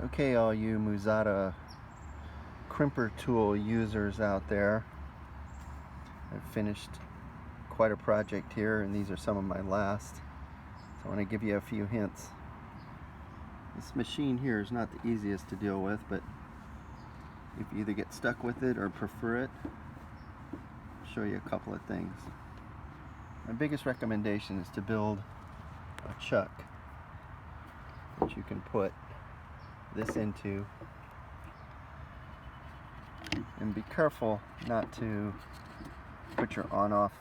Okay, all you Muzata crimper tool users out there, I've finished quite a project here, and these are some of my last. So I want to give you a few hints. This machine here is not the easiest to deal with, but if you either get stuck with it or prefer it, I'll show you a couple of things. My biggest recommendation is to build a chuck that you can put this into, and be careful not to put your on-off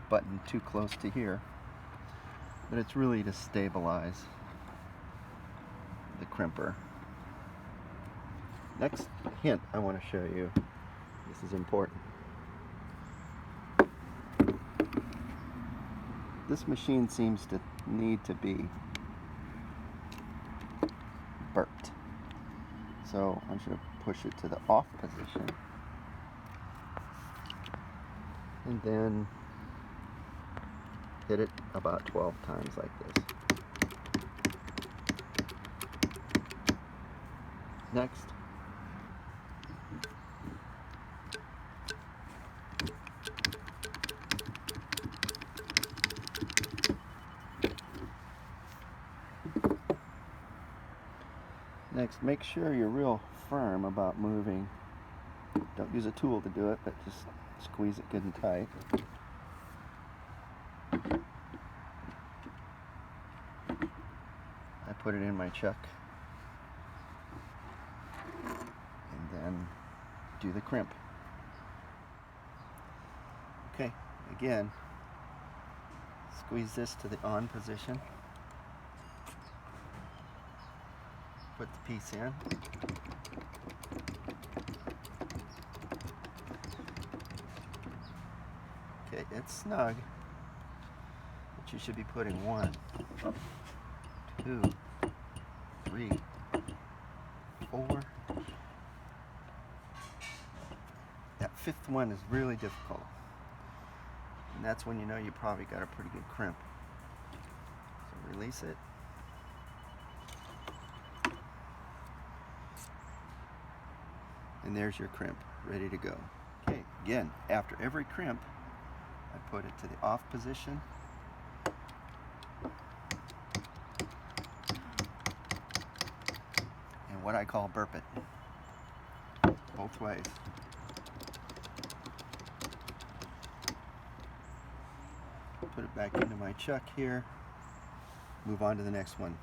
button too close to here, but it's really to stabilize the crimper. Next hint I want to show you, this is important. This machine seems to need to be burped. So I want you to push it to the off position, and then hit it about 12 times like this. Next, make sure you're real firm about moving. Don't use a tool to do it, but just squeeze it good and tight. I put it in my chuck, and then do the crimp. Okay, again, squeeze this to the on position. Put the piece in. Okay, it's snug, but you should be putting 1, 2, 3, 4. That 5th one is really difficult, and that's when you know you probably got a pretty good crimp. So release it. And there's your crimp, ready to go. Okay, again, after every crimp, I put it to the off position. And what I call burp it, both ways. Put it back into my chuck here, move on to the next one.